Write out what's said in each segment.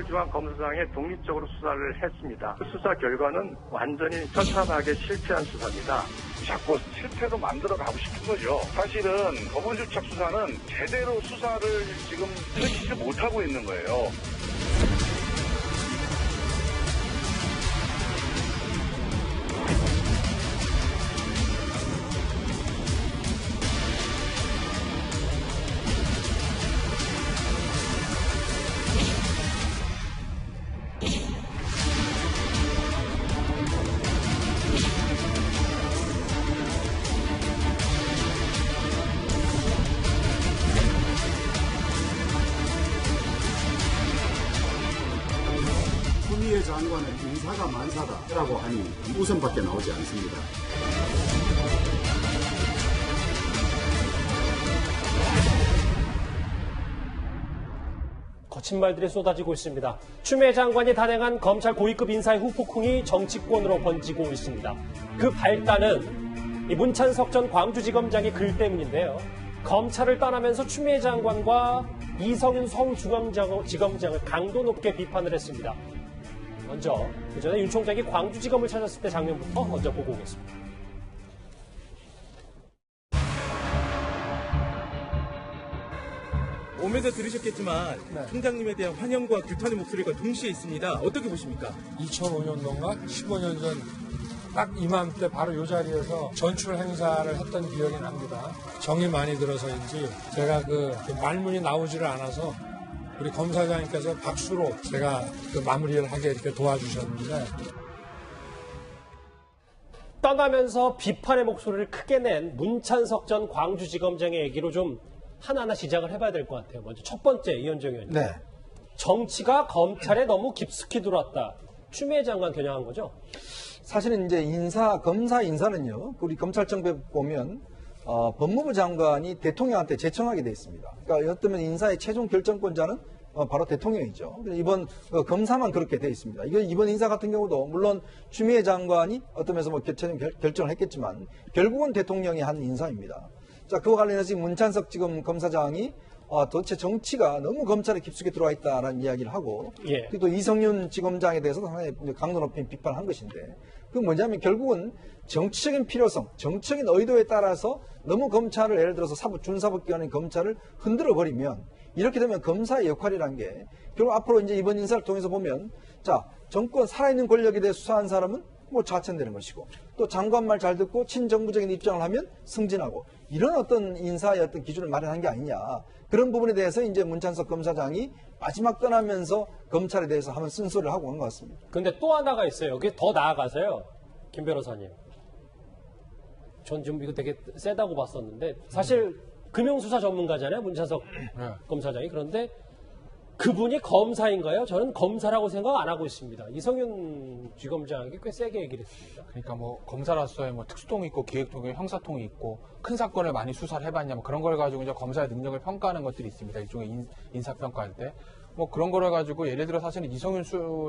서울중앙검사장에 독립적으로 수사를 했습니다. 그 수사 결과는 완전히 처참하게 실패한 수사입니다. 자꾸 실패로 만들어 가고 싶은 거죠. 사실은 거물주착 수사는 제대로 수사를 지금 펼치지 못하고 있는 거예요. 추미애 장관은 인사가 만사다라고 하니 웃음밖에 나오지 않습니다. 거친 말들이 쏟아지고 있습니다. 추미애 장관이 단행한 검찰 고위급 인사의 후폭풍이 정치권으로 번지고 있습니다. 그 발단은 이 문찬석 전 광주지검장의 글 때문인데요. 검찰을 떠나면서 추미애 장관과 이성윤 서울중앙지검장을 강도 높게 비판을 했습니다. 먼저 그 전에 윤 총장이 광주지검을 찾았을 때 장면부터 먼저 보고 오겠습니다. 오면서 들으셨겠지만 총장님에 대한 환영과 규탄의 목소리가 동시에 있습니다. 어떻게 보십니까? 2005년도인가 15년 전 딱 이맘때 바로 이 자리에서 전출 행사를 했던 기억이 납니다. 정이 많이 들어서인지 제가 그 말문이 나오지를 않아서 우리 검사장님께서 박수로 제가 그 마무리를 하게 이렇게 도와주셨는데, 떠나면서 비판의 목소리를 크게 낸 문찬석 전 광주지검장의 얘기로 좀 하나하나 시작을 해봐야 될 것 같아요. 먼저 첫 번째, 이현정 의원님. 네. 정치가 검찰에 너무 깊숙이 들어왔다. 추미애 장관 겨냥한 거죠? 사실은 이제 검사 인사는요, 우리 검찰정부에 보면, 법무부 장관이 대통령한테 제청하게 돼 있습니다. 그러니까 어쩌면 인사의 최종 결정권자는 바로 대통령이죠. 이번 검사만 그렇게 돼 있습니다. 이번 인사 같은 경우도 물론 추미애 장관이 어떤 면에서 최종 결정을 했겠지만 결국은 대통령이 한 인사입니다. 자, 그와 관련해서 지금 문찬석 지금 검사장이 도대체 정치가 너무 검찰에 깊숙이 들어와 있다라는 이야기를 하고, 그리고 또 이성윤 지검장에 대해서도 상당히 강도 높이 비판을 한 것인데, 그건 뭐냐면 결국은 정치적인 필요성, 정치적인 의도에 따라서 너무 검찰을 예를 들어서 준사법기관인 검찰을 흔들어 버리면, 이렇게 되면 검사의 역할이라는 게 결국 앞으로 이제 이번 인사를 통해서 보면, 자, 정권 살아있는 권력에 대해 수사한 사람은 뭐 좌천되는 것이고, 또 장관 말 잘 듣고 친정부적인 입장을 하면 승진하고, 이런 어떤 인사의 어떤 기준을 마련한 게 아니냐. 그런 부분에 대해서 이제 문찬석 검사장이 마지막 떠나면서 검찰에 대해서 한번 쓴소리를 하고 온 것 같습니다. 근데 또 하나가 있어요. 그게 더 나아가서요. 김 변호사님. 전 지금 이거 되게 세다고 봤었는데, 사실 금융수사 전문가잖아요. 문찬석 검사장이. 그런데 그분이 검사인가요? 저는 검사라고 생각 안 하고 있습니다. 이성윤 지검장에게 꽤 세게 얘기를 했습니다. 그러니까 뭐 검사로서의 뭐 특수통이 있고 기획통이 형사통이 있고 큰 사건을 많이 수사를 해봤냐 뭐 그런 걸 가지고 이제 검사의 능력을 평가하는 것들이 있습니다. 일종의 인사평가할 때. 뭐 그런 거를 가지고 예를 들어 사실은 이성윤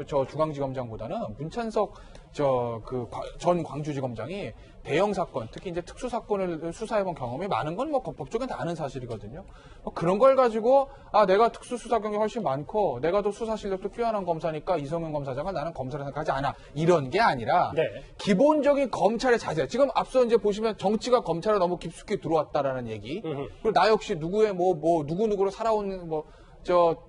중앙지검장보다는 문찬석 전 광주지검장이 대형 사건, 특히 이제 특수 사건을 수사해본 경험이 많은 건 뭐 법적인 다 아는 사실이거든요. 뭐 그런 걸 가지고 내가 특수 수사 경력이 훨씬 많고 내가 더 수사 실력도 뛰어난 검사니까 이성윤 검사장을 나는 검사를 생각하지 않아. 이런 게 아니라 기본적인 검찰의 자세. 지금 앞서 이제 보시면 정치가 검찰에 너무 깊숙이 들어왔다라는 얘기. 그리고 나 역시 누구의 누구누구로 살아온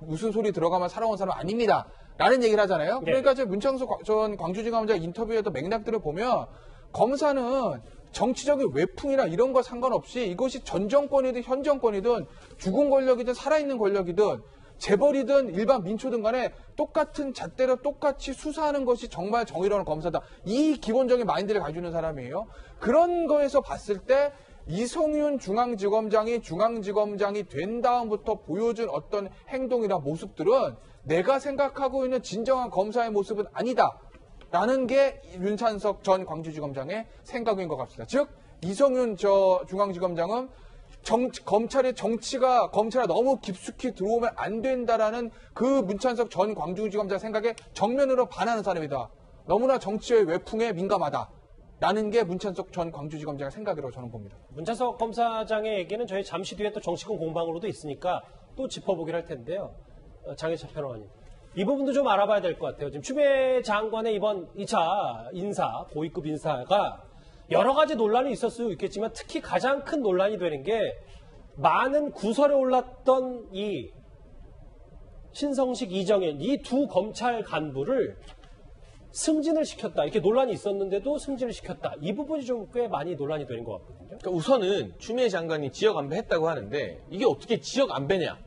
무슨 소리 들어가면 살아온 사람 아닙니다. 라는 얘기를 하잖아요. 그러니까 문창석 전 광주지검장 인터뷰에도 맥락들을 보면 검사는 정치적인 외풍이나 이런 거 상관없이 이것이 전 정권이든 현 정권이든 죽은 권력이든 살아있는 권력이든 재벌이든 일반 민초든 간에 똑같은 잣대로 똑같이 수사하는 것이 정말 정의로운 검사다. 이 기본적인 마인드를 가지고 있는 사람이에요. 그런 거에서 봤을 때 이성윤 중앙지검장이 된 다음부터 보여준 어떤 행동이나 모습들은 내가 생각하고 있는 진정한 검사의 모습은 아니다. 라는 게 윤찬석 전 광주지검장의 생각인 것 같습니다. 즉 이성윤 중앙지검장은 검찰의 정치가 검찰에 너무 깊숙이 들어오면 안 된다라는 그 문찬석 전 광주지검장 생각에 정면으로 반하는 사람이다. 너무나 정치의 외풍에 민감하다. 라는 게 문찬석 전 광주지검장의 생각이라고 저는 봅니다. 문찬석 검사장의 얘기는 저희 잠시 뒤에 또 정치권 공방으로도 있으니까 또 짚어보기로 할 텐데요. 장혜철 평론가님. 이 부분도 좀 알아봐야 될 것 같아요. 지금 추미애 장관의 이번 2차 인사, 고위급 인사가 여러 가지 논란이 있을 수 있겠지만 특히 가장 큰 논란이 되는 게 많은 구설에 올랐던 이 신성식, 이정현 이 두 검찰 간부를 승진을 시켰다. 이렇게 논란이 있었는데도 승진을 시켰다. 이 부분이 좀 꽤 많이 논란이 되는 것 같거든요. 그러니까 우선은 추미애 장관이 지역 안배했다고 하는데 이게 어떻게 지역 안배냐.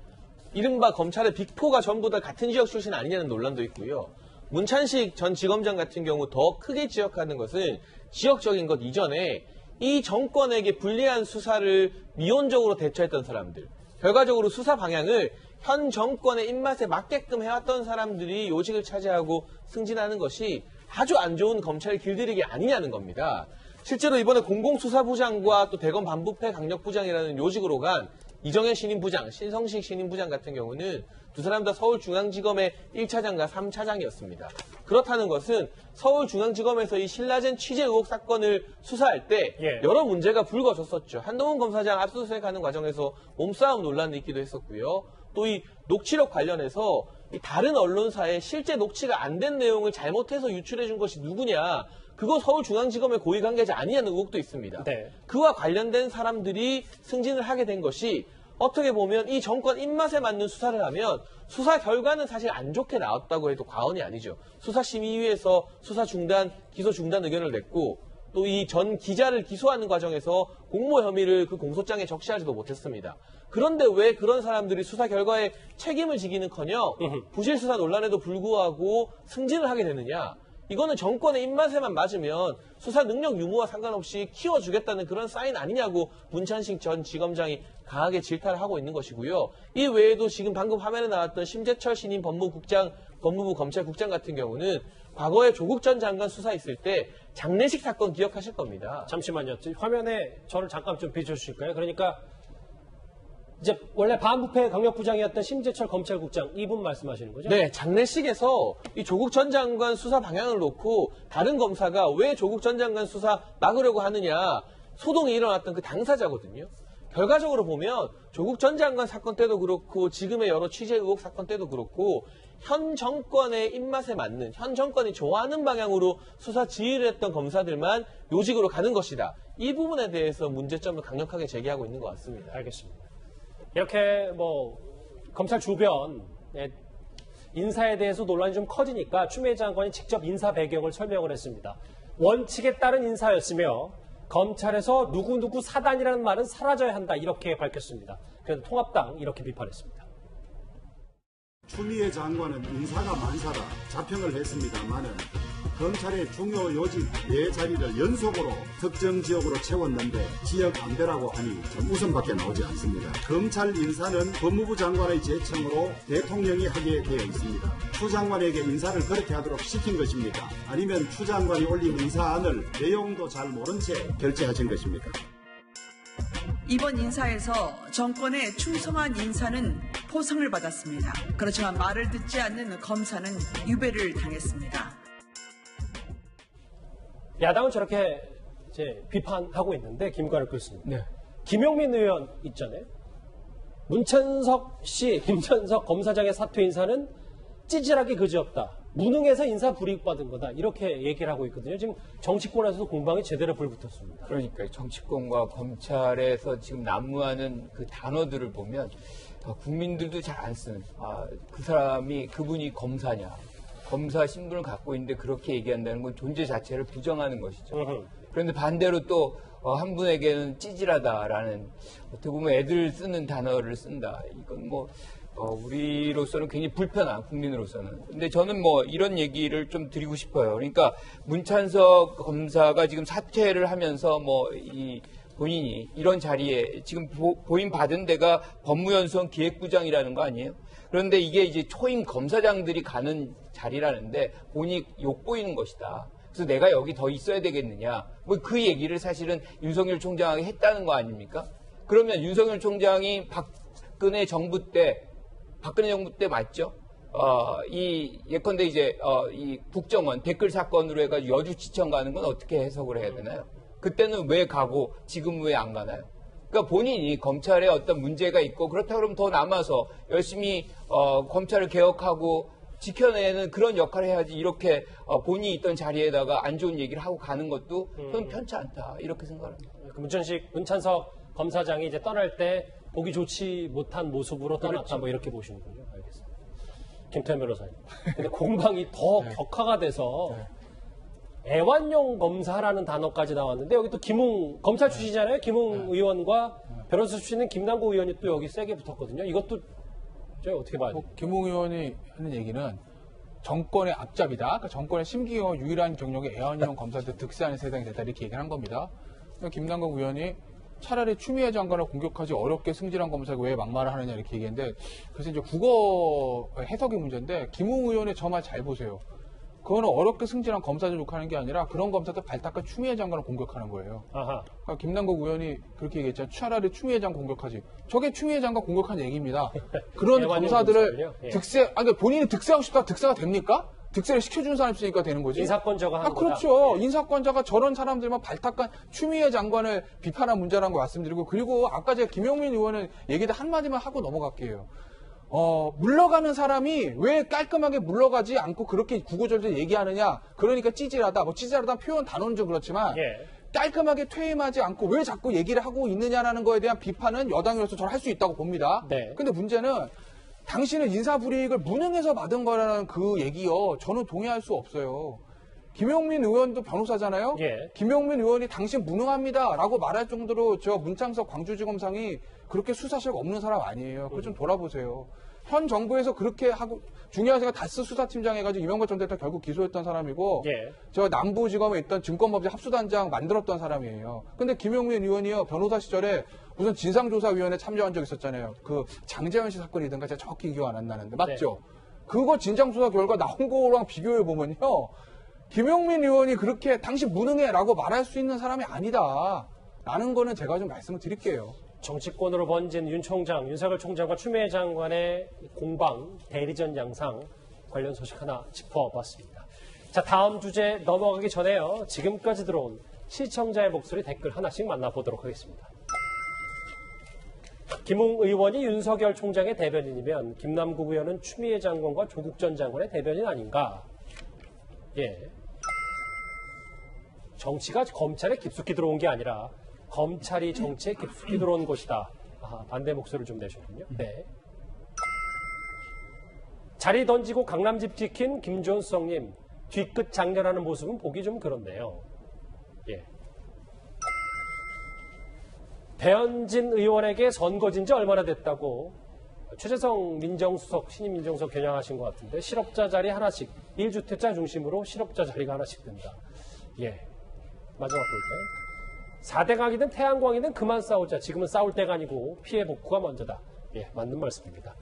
이른바 검찰의 빅4가 전부 다 같은 지역 출신 아니냐는 논란도 있고요. 문찬식 전 지검장 같은 경우 더 크게 지적하는 것은 지역적인 것 이전에 이 정권에게 불리한 수사를 미온적으로 대처했던 사람들, 결과적으로 수사 방향을 현 정권의 입맛에 맞게끔 해왔던 사람들이 요직을 차지하고 승진하는 것이 아주 안 좋은 검찰 길들이기 아니냐는 겁니다. 실제로 이번에 공공수사부장과 또 대검 반부패 강력부장이라는 요직으로 간 이정현 신임부장, 신성식 신임부장 같은 경우는 두 사람 다 서울중앙지검의 1차장과 3차장이었습니다. 그렇다는 것은 서울중앙지검에서 이 신라젠 취재 의혹 사건을 수사할 때 여러 문제가 불거졌었죠. 한동훈 검사장 압수수색하는 과정에서 몸싸움 논란이 있기도 했었고요. 또 이 녹취록 관련해서 이 다른 언론사에 실제 녹취가 안 된 내용을 잘못해서 유출해 준 것이 누구냐. 그거 서울중앙지검의 고위 관계자 아니냐는 의혹도 있습니다. 네. 그와 관련된 사람들이 승진을 하게 된 것이 어떻게 보면 이 정권 입맛에 맞는 수사를 하면 수사 결과는 사실 안 좋게 나왔다고 해도 과언이 아니죠. 수사심의위에서 수사 중단, 기소 중단 의견을 냈고 또 이 전 기자를 기소하는 과정에서 공모 혐의를 그 공소장에 적시하지도 못했습니다. 그런데 왜 그런 사람들이 수사 결과에 책임을 지기는커녕 부실 수사 논란에도 불구하고 승진을 하게 되느냐? 이거는 정권의 입맛에만 맞으면 수사 능력 유무와 상관없이 키워주겠다는 그런 사인 아니냐고 문찬식 전 지검장이 강하게 질타를 하고 있는 것이고요. 이 외에도 지금 방금 화면에 나왔던 심재철 신임 법무부 검찰국장 같은 경우는 과거에 조국 전 장관 수사 있을 때 장례식 사건 기억하실 겁니다. 잠시만요. 화면에 저를 잠깐 좀 비춰주실까요? 그러니까 이제 원래 반부패 강력부장이었던 심재철 검찰국장 이분 말씀하시는 거죠? 네, 장례식에서 이 조국 전 장관 수사 방향을 놓고 다른 검사가 왜 조국 전 장관 수사 막으려고 하느냐 소동이 일어났던 그 당사자거든요. 결과적으로 보면 조국 전 장관 사건 때도 그렇고 지금의 여러 취재 의혹 사건 때도 그렇고 현 정권의 입맛에 맞는 현 정권이 좋아하는 방향으로 수사 지휘를 했던 검사들만 요직으로 가는 것이다. 이 부분에 대해서 문제점을 강력하게 제기하고 있는 것 같습니다. 알겠습니다. 이렇게 검찰 주변 인사에 대해서 논란이 좀 커지니까 추미애 장관이 직접 인사 배경을 설명을 했습니다. 원칙에 따른 인사였으며 검찰에서 누구누구 사단이라는 말은 사라져야 한다 이렇게 밝혔습니다. 그래서 통합당 이렇게 비판했습니다. 추미애 장관은 인사가 만사다 자평을 했습니다만은 검찰의 중요 요직 4자리를 연속으로 특정 지역으로 채웠는데 지역 안배라고 하니 좀 웃음밖에 나오지 않습니다. 검찰 인사는 법무부 장관의 제청으로 대통령이 하게 되어 있습니다. 추 장관에게 인사를 그렇게 하도록 시킨 것입니까? 아니면 추 장관이 올린 인사안을 내용도 잘 모른 채 결재하신 것입니까? 이번 인사에서 정권에 충성한 인사는 포상을 받았습니다. 그렇지만 말을 듣지 않는 검사는 유배를 당했습니다. 야당은 저렇게 이제 비판하고 있는데 김관우 교수님, 네. 김용민 의원 있잖아요. 문찬석 검사장의 사퇴 인사는 찌질하게 그지없다. 무능해서 인사 불이익 받은 거다. 이렇게 얘기를 하고 있거든요. 지금 정치권에서도 공방이 제대로 불붙었습니다. 그러니까 정치권과 검찰에서 지금 난무하는 그 단어들을 보면 국민들도 잘 안 쓰는 그분이 검사냐. 검사 신분을 갖고 있는데 그렇게 얘기한다는 건 존재 자체를 부정하는 것이죠. 그런데 반대로 또 한 분에게는 찌질하다라는 어떻게 보면 애들 쓰는 단어를 쓴다. 이건 우리로서는 굉장히 불편한 국민으로서는. 근데 저는 이런 얘기를 좀 드리고 싶어요. 그러니까 문찬석 검사가 지금 사퇴를 하면서 본인이 이런 자리에 지금 보임 받은 데가 법무연수원 기획부장이라는 거 아니에요? 그런데 이게 이제 초임 검사장들이 가는 자리라는데 본인이 욕보이는 것이다. 그래서 내가 여기 더 있어야 되겠느냐. 그 얘기를 사실은 윤석열 총장이 했다는 거 아닙니까? 그러면 윤석열 총장이 박근혜 정부 때 맞죠? 예컨대 이 국정원 댓글 사건으로 해가지고 여주지청 가는 건 어떻게 해석을 해야 되나요? 그때는 왜 가고 지금 왜 안 가나요? 그러니까 본인이 검찰에 어떤 문제가 있고 그렇다 그러면 더 남아서 열심히 검찰을 개혁하고 지켜내는 그런 역할을 해야지 이렇게 본인이 있던 자리에다가 안 좋은 얘기를 하고 가는 것도 저는 편치 않다 이렇게 생각합니다. 문찬석 검사장이 이제 떠날 때 보기 좋지 못한 모습으로 떠났다 그렇죠. 뭐 이렇게 보시는군요. 알겠습니다. 김태현 변호사님. 근데 공방이 더 격화가 돼서 애완용 검사라는 단어까지 나왔는데 여기 또 김웅 검찰 출신이잖아요. 김웅 의원과 변호사 출신은 김남국 의원이 또 여기 세게 붙었거든요. 이것도 저희 어떻게 봐야 돼요? 김웅 의원이 하는 얘기는 정권의 앞잡이다. 그러니까 정권의 심기어 유일한 경력의 애완용 검사들 득세하는 세상이 됐다 이렇게 얘기를 한 겁니다. 김남국 의원이 차라리 추미애 장관을 공격하지 어렵게 승진한 검사가 왜 막말을 하느냐 이렇게 얘기했는데 그래서 이제 국어 해석의 문제인데 김웅 의원의 저 말 잘 보세요. 그거는 어렵게 승진한 검사들 욕하는 게 아니라 그런 검사들 발탁한 추미애 장관을 공격하는 거예요. 아하. 그러니까 김남국 의원이 그렇게 얘기했잖아요. 차라리 추미애 장관 공격하지. 저게 추미애 장관 공격한 얘기입니다. 그런 검사들을 예. 그러니까 본인이 득세하고 싶다 득세가 됩니까? 득세를 시켜주는 사람이 있으니까 되는 거지. 인사권자가 하는 그렇죠. 거다. 인사권자가 저런 사람들만 발탁한 추미애 장관을 비판한 문제라는 거 말씀드리고 그리고 아까 제가 김용민 의원은 얘기도 한마디만 하고 넘어갈게요. 물러가는 사람이 왜 깔끔하게 물러가지 않고 그렇게 구구절절 얘기하느냐. 그러니까 찌질하다. 뭐 찌질하다는 표현 단어는 좀 그렇지만 예. 깔끔하게 퇴임하지 않고 왜 자꾸 얘기를 하고 있느냐라는 거에 대한 비판은 여당으로서 저는 할 수 있다고 봅니다. 네. 근데 문제는 당신은 인사불이익을 무능해서 받은 거라는 그 얘기요. 저는 동의할 수 없어요. 김용민 의원도 변호사잖아요. 예. 김용민 의원이 당신 무능합니다라고 말할 정도로 저 문창석 광주지검장이 그렇게 수사실가 없는 사람 아니에요. 그거 좀 돌아보세요. 현 정부에서 그렇게 하고 중요한 생각 다스 수사팀장 해가지고 이명박 전 대통령 결국 기소했던 사람이고 예. 저 남부지검에 있던 증권범죄 합수단장 만들었던 사람이에요. 근데 김용민 의원이요 변호사 시절에 무슨 진상조사위원회 참여한 적 있었잖아요. 그 장재현 씨 사건이든가 제가 정확히 기억 안 나는데 맞죠? 네. 그거 진상조사 결과 나온 거랑 비교해 보면요. 김용민 의원이 그렇게 당신 무능해라고 말할 수 있는 사람이 아니다. 라는 거는 제가 좀 말씀을 드릴게요. 정치권으로 번진 윤석열 총장과 추미애 장관의 공방, 대리전 양상 관련 소식 하나 짚어봤습니다. 자, 다음 주제 넘어가기 전에요. 지금까지 들어온 시청자의 목소리 댓글 하나씩 만나보도록 하겠습니다. 김웅 의원이 윤석열 총장의 대변인이면 김남국 의원은 추미애 장관과 조국 전 장관의 대변인 아닌가? 예. 정치가 검찰에 깊숙이 들어온 게 아니라 검찰이 정치에 깊숙이 들어온 것이다. 반대 목소리를 좀 내셨군요. 네. 자리 던지고 강남집 지킨 김존성님 뒤끝 장렬하는 모습은 보기 좀 그런데요. 예. 배현진 의원에게 선거진 지 얼마나 됐다고 최재성 민정수석, 신임 민정수석 겨냥하신 것 같은데 실업자 자리 하나씩 1주택자 중심으로 실업자 자리가 하나씩 된다. 예. 마지막 볼까요? 4대강이든 태양광이든 그만 싸우자. 지금은 싸울 때가 아니고 피해 복구가 먼저다. 예, 맞는 말씀입니다.